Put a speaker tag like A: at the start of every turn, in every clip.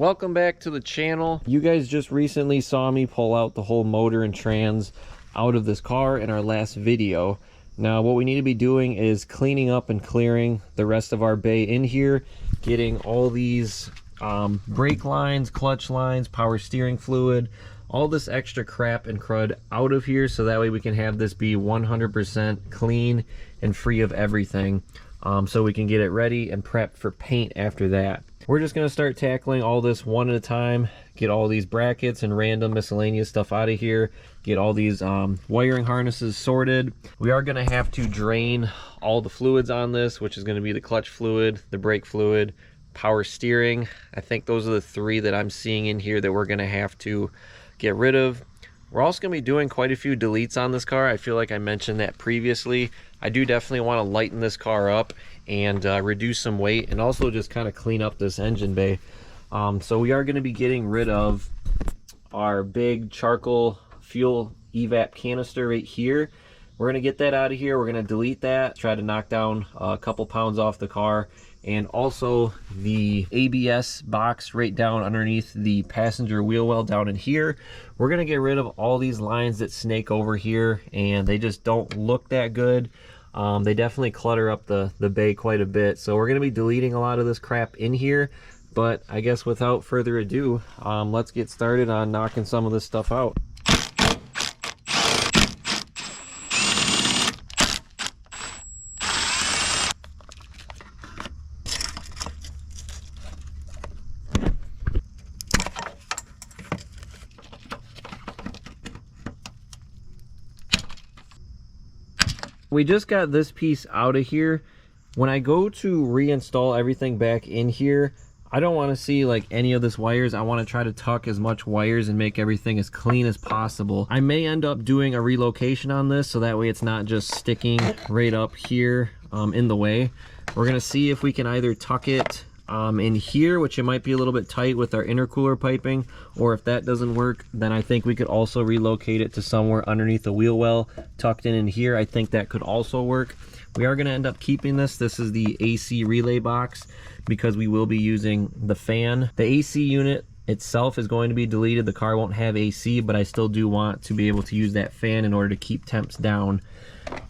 A: Welcome back to the channel. You guys just recently saw me pull out the whole motor and trans out of this car in our last video. Now what we need to be doing is cleaning up and clearing the rest of our bay in here, getting all these brake lines, clutch lines, power steering fluid, all this extra crap and crud out of here, so that way we can have this be 100% clean and free of everything, so we can get it ready and prepped for paint after that. We're just going to start tackling all this one at a time, get all these brackets and random miscellaneous stuff out of here, get all these wiring harnesses sorted. We are going to have to drain all the fluids on this, which is going to be the clutch fluid, the brake fluid, power steering. I think those are the three that I'm seeing in here that we're going to have to get rid of. We're also going to be doing quite a few deletes on this car. I feel like I mentioned that previously. I do definitely want to lighten this car up and reduce some weight, and also just kind of clean up this engine bay. So we are going to be getting rid of our big charcoal fuel evap canister right here. We're going to get that out of here. We're going to delete that, try to knock down a couple pounds off the car, and also the ABS box right down underneath the passenger wheel well down in here. We're going to get rid of all these lines that snake over here, and they just don't look that good. They definitely clutter up the bay quite a bit, so we're going to be deleting a lot of this crap in here. But I guess without further ado, let's get started on knocking some of this stuff out. We just got this piece out of here. When I go to reinstall everything back in here, I don't want to see like any of this wires. I want to try to tuck as much wires and make everything as clean as possible. I may end up doing a relocation on this, so that way it's not just sticking right up here in the way. We're going to see if we can either tuck it in here, which it might be a little bit tight with our intercooler piping, or if that doesn't work, then I think we could also relocate it to somewhere underneath the wheel well, tucked in here. I think that could also work. We are going to end up keeping this. This is the AC relay box, because we will be using the fan. The AC unit itself is going to be deleted. The car won't have AC, but I still do want to be able to use that fan in order to keep temps down.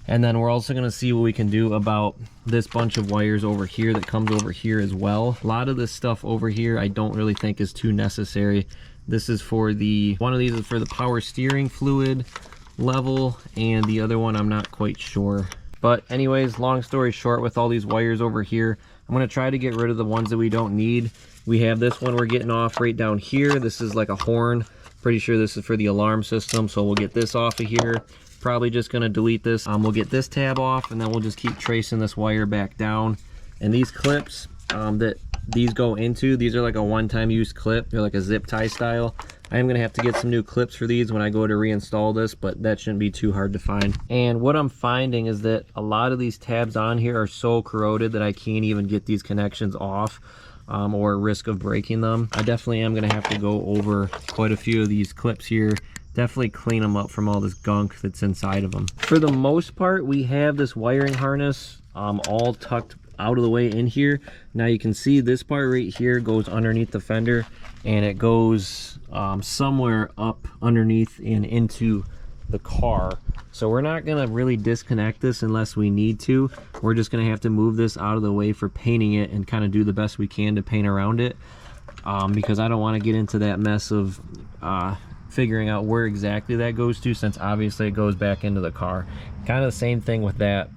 A: And then we're also going to see what we can do about this bunch of wires over here that comes over here as well. A lot of this stuff over here I don't really think is too necessary. This is for the, one of these is for the power steering fluid level, and the other one I'm not quite sure. But anyways, long story short, with all these wires over here, I'm going to try to get rid of the ones that we don't need. We have this one we're getting off right down here. This is like a horn. Pretty sure this is for the alarm system, so we'll get this off of here. Probably just going to delete this. We'll get this tab off, and then we'll just keep tracing this wire back down. And these clips that these go into, these are like a one-time use clip. They're like a zip tie style. I am going to have to get some new clips for these when I go to reinstall this, but that shouldn't be too hard to find. And what I'm finding is that a lot of these tabs on here are so corroded that I can't even get these connections off, or risk of breaking them. I definitely am going to have to go over quite a few of these clips here. Definitely clean them up from all this gunk that's inside of them. For the most part, we have this wiring harness all tucked out of the way in here. Now you can see this part right here goes underneath the fender, and it goes somewhere up underneath and into the car. So we're not gonna really disconnect this unless we need to. We're just gonna have to move this out of the way for painting it and kind of do the best we can to paint around it, because I don't want to get into that mess of figuring out where exactly that goes to, since obviously it goes back into the car. Kind of the same thing with that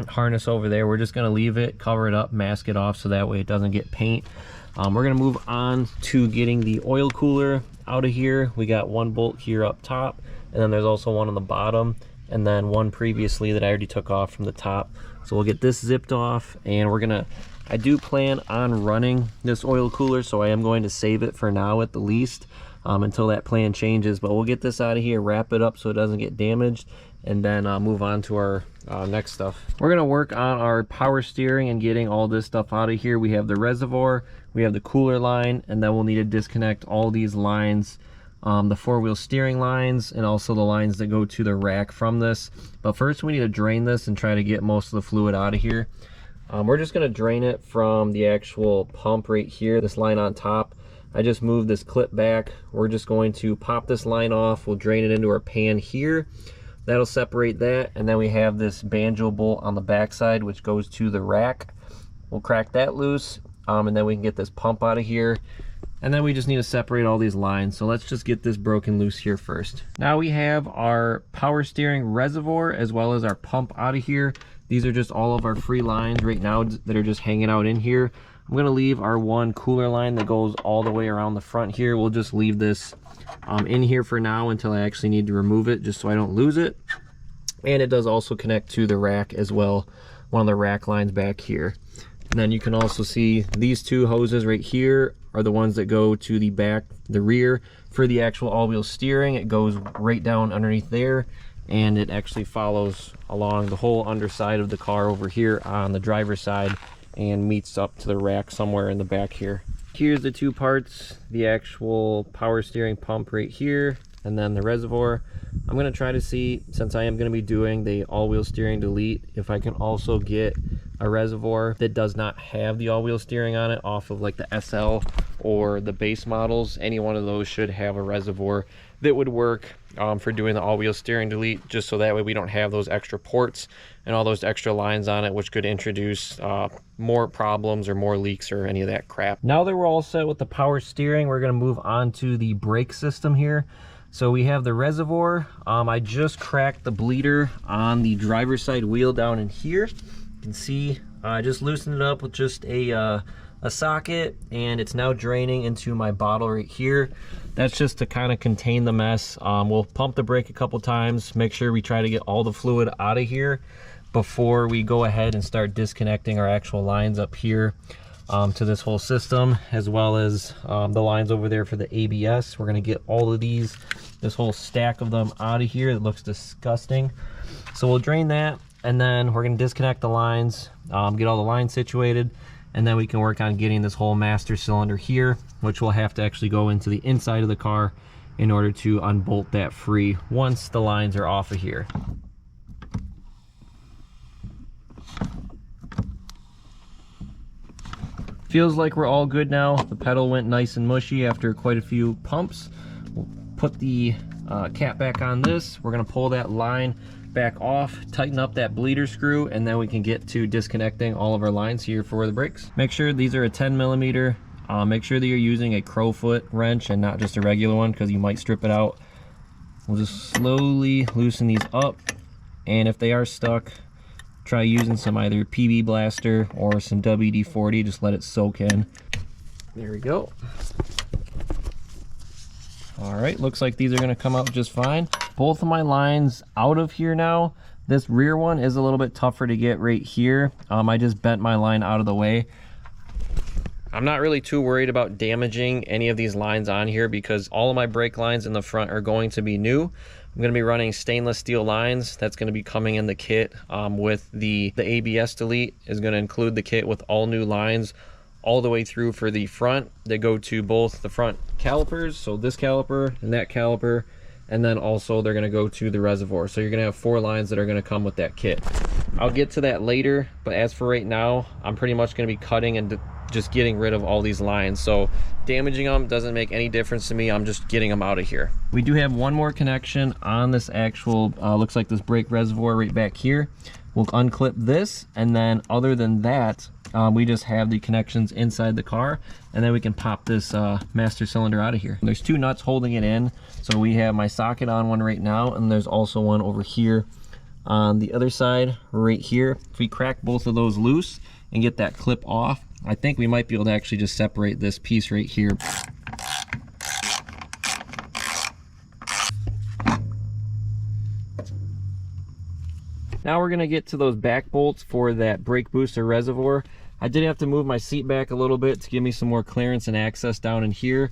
A: harness over there. We're just going to leave it, cover it up, mask it off, so that way it doesn't get paint. We're going to move on to getting the oil cooler out of here. We got one bolt here up top, and then there's also one on the bottom, and then one previously that I already took off from the top. So we'll get this zipped off, and we're gonna, I do plan on running this oil cooler, so I am going to save it for now at the least, until that plan changes. But we'll get this out of here, wrap it up so it doesn't get damaged, and then move on to our next stuff. We're gonna work on our power steering and getting all this stuff out of here. We have the reservoir, we have the cooler line, and then we'll need to disconnect all these lines, the four-wheel steering lines, and also the lines that go to the rack from this. But first we need to drain this and try to get most of the fluid out of here. We're just going to drain it from the actual pump right here, this line on top. I just moved this clip back. We're just going to pop this line off. We'll drain it into our pan here. That'll separate that. And then we have this banjo bolt on the back side, which goes to the rack. We'll crack that loose, and then we can get this pump out of here. And then we just need to separate all these lines. So let's just get this broken loose here first. Now we have our power steering reservoir as well as our pump out of here. These are just all of our free lines right now that are just hanging out in here. I'm gonna leave our one cooler line that goes all the way around the front here. We'll just leave this in here for now until I actually need to remove it, just so I don't lose it. And it does also connect to the rack as well, one of the rack lines back here. And then you can also see these two hoses right here are the ones that go to the back, the rear. For the actual all-wheel steering, it goes right down underneath there, and it actually follows along the whole underside of the car over here on the driver's side and meets up to the rack somewhere in the back here. Here's the two parts, the actual power steering pump right here, and then the reservoir. I'm gonna try to see, since I am gonna be doing the all-wheel steering delete, if I can also get a reservoir that does not have the all-wheel steering on it off of like the SL or the base models. Any one of those should have a reservoir that would work for doing the all-wheel steering delete, just so that way we don't have those extra ports and all those extra lines on it, which could introduce more problems or more leaks or any of that crap. Now that we're all set with the power steering, we're going to move on to the brake system here. So we have the reservoir. I just cracked the bleeder on the driver's side wheel down in here. You can see I just loosened it up with just a socket, and it's now draining into my bottle right here. That's just to kind of contain the mess. We'll pump the brake a couple times, make sure we try to get all the fluid out of here before we go ahead and start disconnecting our actual lines up here to this whole system, as well as the lines over there for the ABS. We're going to get all of these, this whole stack of them out of here. It looks disgusting. So we'll drain that, and then we're going to disconnect the lines, get all the lines situated, and then we can work on getting this whole master cylinder here, which will have to actually go into the inside of the car in order to unbolt that free once the lines are off of here. Feels like we're all good now. The pedal went nice and mushy after quite a few pumps. We'll put the cap back on this. We're gonna pull that line back off, tighten up that bleeder screw, and then we can get to disconnecting all of our lines here for the brakes. Make sure these are a 10mm. Make sure that you're using a crowfoot wrench and not just a regular one, because you might strip it out. We'll just slowly loosen these up, and if they are stuck, try using some either PB Blaster or some WD-40. Just let it soak in. There we go. All right, looks like these are gonna come out just fine. Both of my lines out of here now. This rear one is a little bit tougher to get right here. I just bent my line out of the way. I'm not really too worried about damaging any of these lines on here, because all of my brake lines in the front are going to be new. I'm going to be running stainless steel lines. That's going to be coming in the kit with the ABS delete is going to include the kit with all new lines all the way through for the front. They go to both the front calipers, so this caliper and that caliper, and then also they're going to go to the reservoir. So you're going to have 4 lines that are going to come with that kit. I'll get to that later, but as for right now, I'm pretty much going to be cutting and just getting rid of all these lines. So damaging them doesn't make any difference to me. I'm just getting them out of here. We do have one more connection on this actual looks like this brake reservoir right back here. We'll unclip this, and then other than that, we just have the connections inside the car, and then we can pop this master cylinder out of here. There's 2 nuts holding it in, so we have my socket on one right now, and there's also one over here on the other side right here. If we crack both of those loose and get that clip off, I think we might be able to actually just separate this piece right here. Now we're going to get to those back bolts for that brake booster reservoir. I did have to move my seat back a little bit to give me some more clearance and access down in here.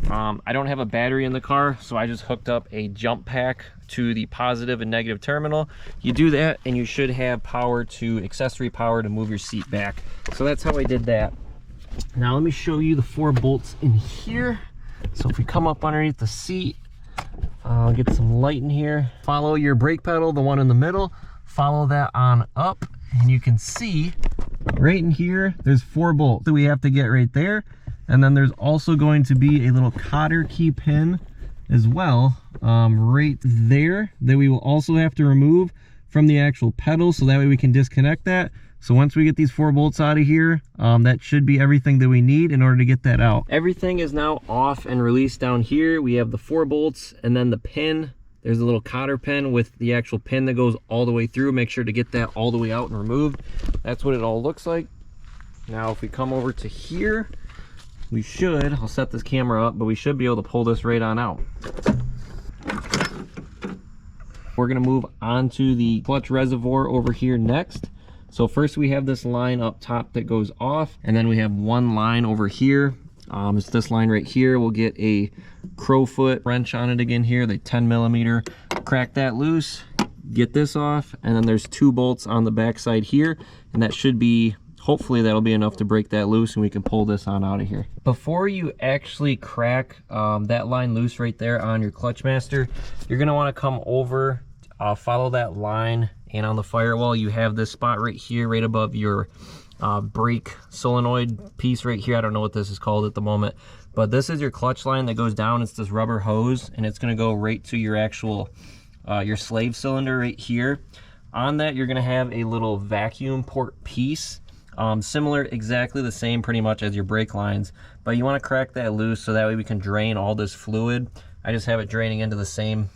A: I don't have a battery in the car, so I just hooked up a jump pack to the positive and negative terminal. You do that and you should have power to accessory power to move your seat back. So that's how I did that. Now let me show you the 4 bolts in here. So if we come up underneath the seat, I'll get some light in here. Follow your brake pedal, the one in the middle. Follow that on up, and you can see right in here there's 4 bolts that we have to get right there, And then there's also going to be a little cotter key pin as well, right there, that we will also have to remove from the actual pedal, so that way we can disconnect that. So once we get these 4 bolts out of here, that should be everything that we need in order to get that out. Everything is now off and released down here. We have the 4 bolts and then the pin. There's a little cotter pin with the actual pin that goes all the way through. Make sure to get that all the way out and removed. That's what it all looks like. Now if we come over to here, we should, I'll set this camera up, but we should be able to pull this right on out. We're gonna move on to the clutch reservoir over here next. So first we have this line up top that goes off, and then we have one line over here. It's this line right here. We'll get a crowfoot wrench on it again here, the 10mm. Crack that loose, get this off, and then there's 2 bolts on the back side here, and that should be, hopefully that'll be enough to break that loose and we can pull this on out of here. Before you actually crack that line loose right there on your clutch master, you're gonna wanna come over, follow that line, and on the firewall you have this spot right here, right above your brake solenoid piece right here. I don't know what this is called at the moment, but this is your clutch line that goes down. It's this rubber hose, and it's gonna go right to your actual, your slave cylinder right here. On that, you're gonna have a little vacuum port piece, similar, exactly the same pretty much as your brake lines, but you wanna crack that loose so that way we can drain all this fluid. I just have it draining into the same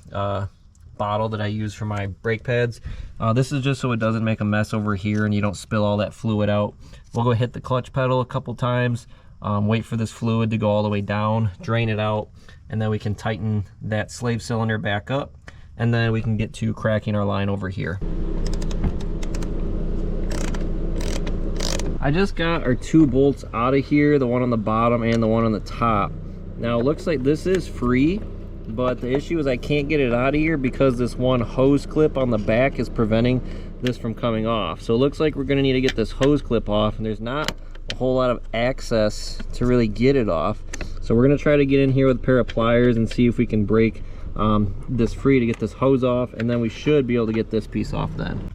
A: bottle that I use for my brake pads. This is just so it doesn't make a mess over here and you don't spill all that fluid out. We'll go hit the clutch pedal a couple times, wait for this fluid to go all the way down, drain it out, and then we can tighten that slave cylinder back up, and then we can get to cracking our line over here. I just got our 2 bolts out of here, the one on the bottom and the one on the top. Now it looks like this is free, but the issue is I can't get it out of here because this one hose clip on the back is preventing this from coming off. So it looks like we're gonna need to get this hose clip off, and there's not a whole lot of access to really get it off. So we're gonna try to get in here with a pair of pliers and see if we can break this free to get this hose off, and then we should be able to get this piece off then.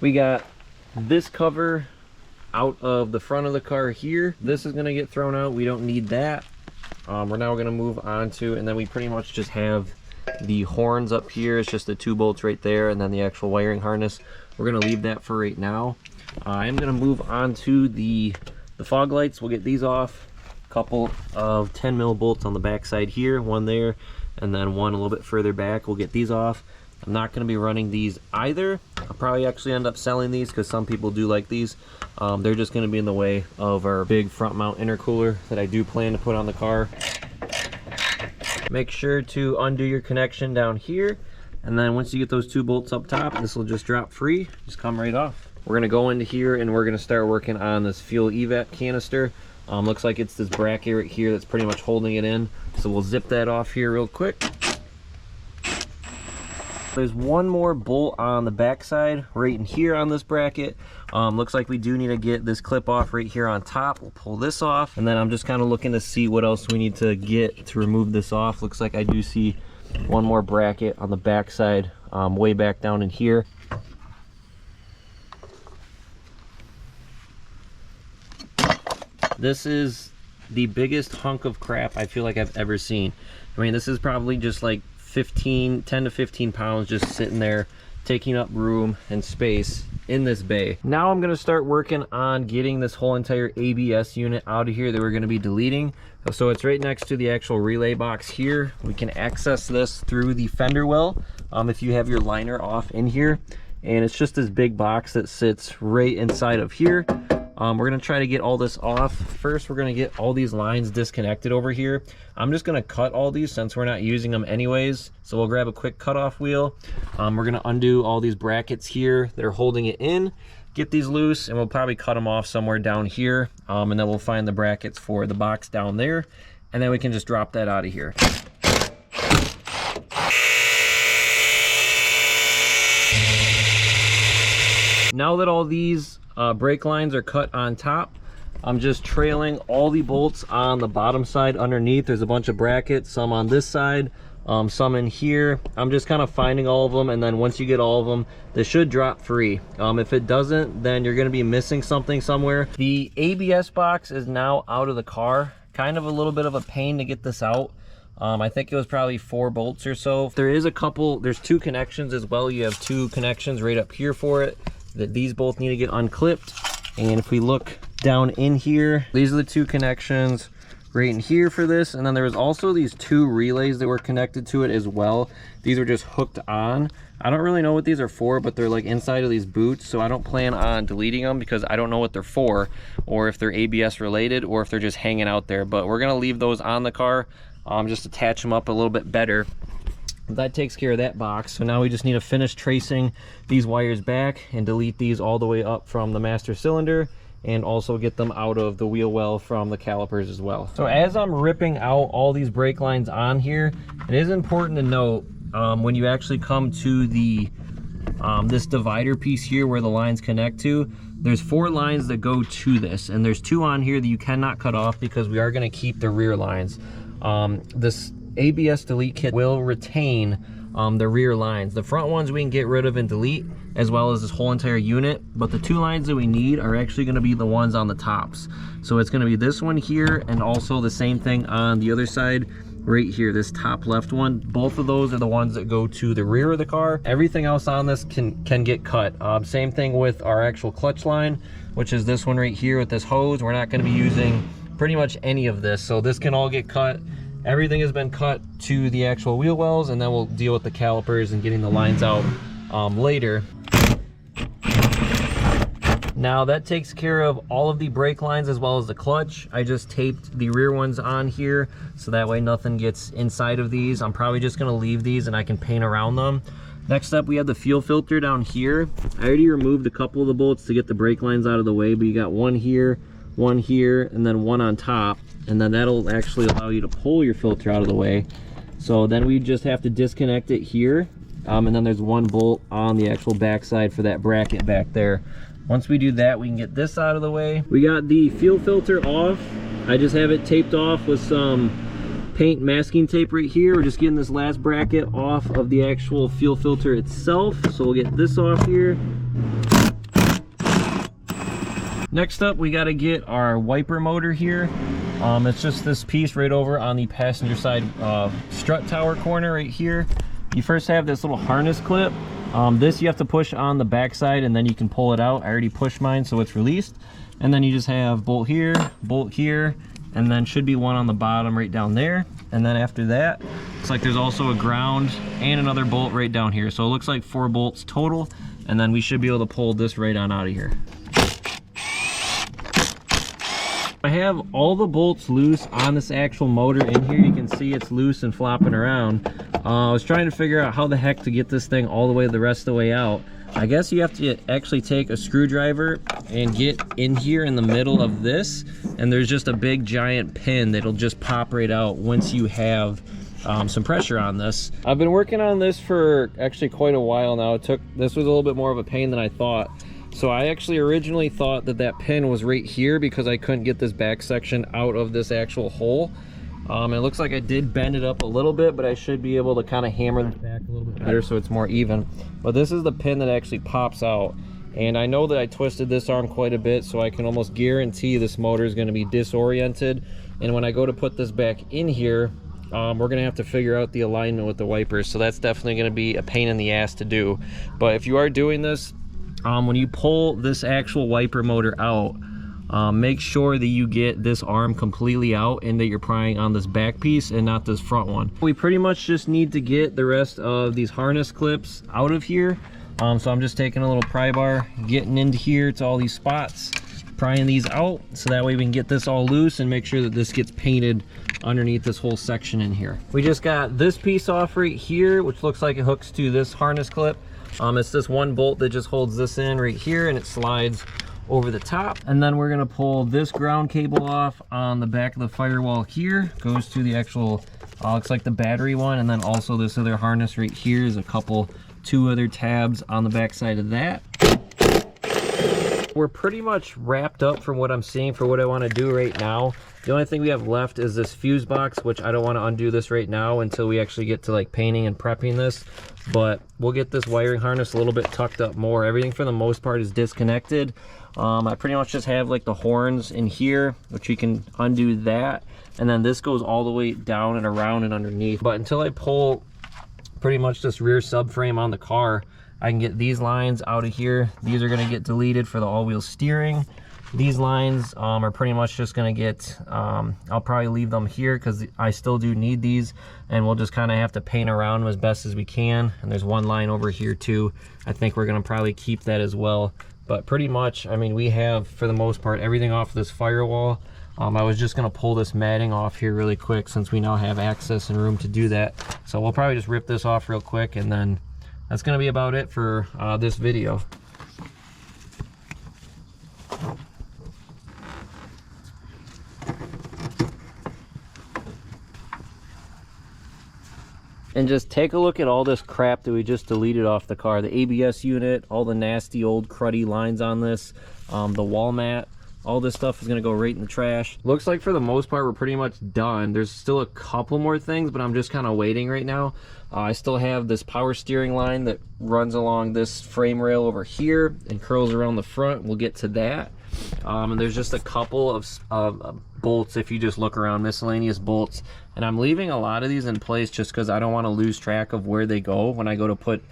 A: We got this cover out of the front of the car here. This is gonna get thrown out. We don't need that. We're now gonna move on to, and then we pretty much just have the horns up here. It's just the 2 bolts right there, and then the actual wiring harness. We're gonna leave that for right now. I'm gonna move on to the fog lights. We'll get these off. A couple of 10mm bolts on the back side here, one there, and then one a little bit further back. We'll get these off. I'm not going to be running these either. I'll probably actually end up selling these because some people do like these. They're just going to be in the way of our big front mount intercooler that I do plan to put on the car. Make sure to undo your connection down here, and then once you get those 2 bolts up top, this will just drop free, just come right off. We're going to go into here and we're going to start working on this fuel evap canister. Looks like it's this bracket right here that's pretty much holding it in, so we'll zip that off here real quick. There's one more bolt on the back side right in here on this bracket. Looks like we do need to get this clip off right here on top. We'll pull this off, and then I'm just kind of looking to see what else we need to get to remove this off. Looks like I do see one more bracket on the back side, way back down in here. This is the biggest hunk of crap I feel like I've ever seen. I mean, this is probably just like 10 to 15 pounds just sitting there taking up room and space in this bay. Now I'm going to start working on getting this whole entire ABS unit out of here that we're going to be deleting. So it's right next to the actual relay box here. We can access this through the fender well if you have your liner off in here, and it's just this big box that sits right inside of here. We're gonna try to get all this off. First, we're gonna get all these lines disconnected over here. I'm just gonna cut all these since we're not using them anyways. So we'll grab a quick cutoff wheel. We're gonna undo all these brackets here that are holding it in, get these loose, and we'll probably cut them off somewhere down here. And then we'll find the brackets for the box down there, and then we can just drop that out of here. Now that all these brake lines are cut on top, I'm just trailing all the bolts on the bottom side underneath. There's a bunch of brackets, some on this side, some in here. I'm just kind of finding all of them, and then once you get all of them, this should drop free. If it doesn't, then you're going to be missing something somewhere. The ABS box is now out of the car. Kind of a little bit of a pain to get this out. I think it was probably 4 bolts or so. There is a couple, there's 2 connections as well. You have 2 connections right up here for it. These both need to get unclipped. And if we look down in here, these are the 2 connections right in here for this. And then there was also these 2 relays that were connected to it as well. These are just hooked on. I don't really know what these are for, but they're like inside of these boots, so I don't plan on deleting them because I don't know what they're for, or if they're ABS related, or if they're just hanging out there. But we're gonna leave those on the car, just attach them up a little bit better. That takes care of that box. So now we just need to finish tracing these wires back and delete these all the way up from the master cylinder, and also get them out of the wheel well from the calipers as well. So as I'm ripping out all these brake lines on here, it is important to note when you actually come to the this divider piece here where the lines connect to, there's 4 lines that go to this, and there's 2 on here that you cannot cut off because we are going to keep the rear lines. This ABS delete kit will retain the rear lines. The front ones we can get rid of and delete, as well as this whole entire unit, but the 2 lines that we need are actually going to be the ones on the tops. So it's going to be this one here, and also the same thing on the other side right here, this top left one. Both of those are the ones that go to the rear of the car. Everything else on this can get cut. Same thing with our actual clutch line, which is this one right here with this hose. We're not going to be using pretty much any of this, so this can all get cut. Everything has been cut to the actual wheel wells, and then we'll deal with the calipers and getting the lines out later. Now that takes care of all of the brake lines as well as the clutch. I just taped the rear ones on here so that way nothing gets inside of these. I'm probably just going to leave these and I can paint around them. Next up, we have the fuel filter down here. I already removed a couple of the bolts to get the brake lines out of the way, but you got one here, and then one on top, and then that'll actually allow you to pull your filter out of the way. So then we just have to disconnect it here, and then there's 1 bolt on the actual backside for that bracket back there. Once we do that, we can get this out of the way. We got the fuel filter off. I just have it taped off with some paint masking tape right here. We're just getting this last bracket off of the actual fuel filter itself. So we'll get this off here. Next up, we got to get our wiper motor here. It's just this piece right over on the passenger side strut tower corner right here. You first have this little harness clip. This you have to push on the back side, and then you can pull it out. I already pushed mine, so it's released. And then you just have bolt here, and then should be one on the bottom right down there. And then after that, it's like there's also a ground and another bolt right down here. So it looks like 4 bolts total, and then we should be able to pull this right on out of here. I have all the bolts loose on this actual motor in here. You can see it's loose and flopping around. I was trying to figure out how the heck to get this thing all the way the rest of the way out. I guess you have to actually take a screwdriver and get in here in the middle of this, and there's just a big giant pin that'll just pop right out once you have some pressure on this. I've been working on this for actually quite a while now. This was a little bit more of a pain than I thought. So I actually originally thought that that pin was right here because I couldn't get this back section out of this actual hole. It looks like I did bend it up a little bit, but I should be able to kind of hammer it back a little bit better so it's more even. But this is the pin that actually pops out. And I know that I twisted this arm quite a bit, so I can almost guarantee this motor is going to be disoriented. And when I go to put this back in here, we're going to have to figure out the alignment with the wipers. So that's definitely going to be a pain in the ass to do. But if you are doing this, when you pull this actual wiper motor out, make sure that you get this arm completely out and that you're prying on this back piece and not this front one. We pretty much just need to get the rest of these harness clips out of here. So I'm just taking a little pry bar, getting into here to all these spots, prying these out so that way we can get this all loose and make sure that this gets painted underneath this whole section in here. We just got this piece off right here, which looks like it hooks to this harness clip. It's this 1 bolt that just holds this in right here, and it slides over the top. And then we're gonna pull this ground cable off on the back of the firewall here. Goes to the actual, looks like the battery one, and then also this other harness right here is 2 other tabs on the back side of that. we're pretty much wrapped up from what I'm seeing for what I want to do right now. The only thing we have left is this fuse box, which I don't want to undo this right now until we actually get to like painting and prepping this. But we'll get this wiring harness a little bit tucked up more. Everything for the most part is disconnected. I pretty much just have like the horns in here, which you can undo that. And then this goes all the way down and around and underneath. But until I pull pretty much this rear subframe on the car, I can get these lines out of here. These are gonna get deleted for the all-wheel steering. These lines are pretty much just gonna get, I'll probably leave them here because I still do need these, and we'll just kind of have to paint around them as best as we can. And there's one line over here too. I think we're gonna probably keep that as well. But pretty much, I mean, we have, for the most part, everything off this firewall. I was just gonna pull this matting off here really quick since we now have access and room to do that. So we'll probably just rip this off real quick, and then that's gonna be about it for this video. And just take a look at all this crap that we just deleted off the car. The ABS unit, all the nasty old cruddy lines on this, the wall mat, all this stuff is gonna go right in the trash. Looks like for the most part we're pretty much done. There's still a couple more things, but I'm just kind of waiting right now. I still have this power steering line that runs along this frame rail over here and curls around the front. We'll get to that. And there's just a couple of bolts, if you just look around, miscellaneous bolts. And I'm leaving a lot of these in place just because I don't want to lose track of where they go when I go to put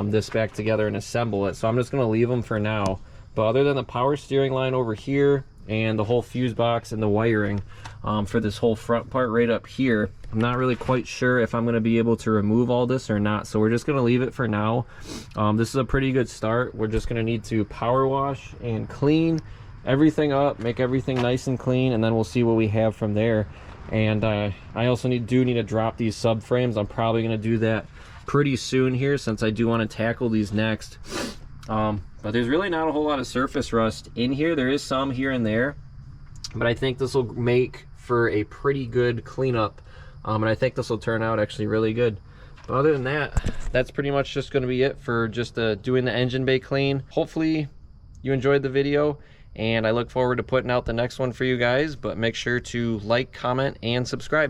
A: this back together and assemble it. So I'm just going to leave them for now. But other than the power steering line over here and the whole fuse box and the wiring for this whole front part right up here, I'm not really quite sure if I'm going to be able to remove all this or not. So we're just going to leave it for now. This is a pretty good start. We're just going to need to power wash and clean everything up, make everything nice and clean, and then we'll see what we have from there. And I also do need to drop these subframes. I'm probably going to do that pretty soon here since I do want to tackle these next. But there's really not a whole lot of surface rust in here. There is some here and there, but I think this will make for a pretty good cleanup. And I think this will turn out actually really good. But other than that, that's pretty much just going to be it for just doing the engine bay clean. Hopefully you enjoyed the video, and I look forward to putting out the next one for you guys. But make sure to like, comment, and subscribe.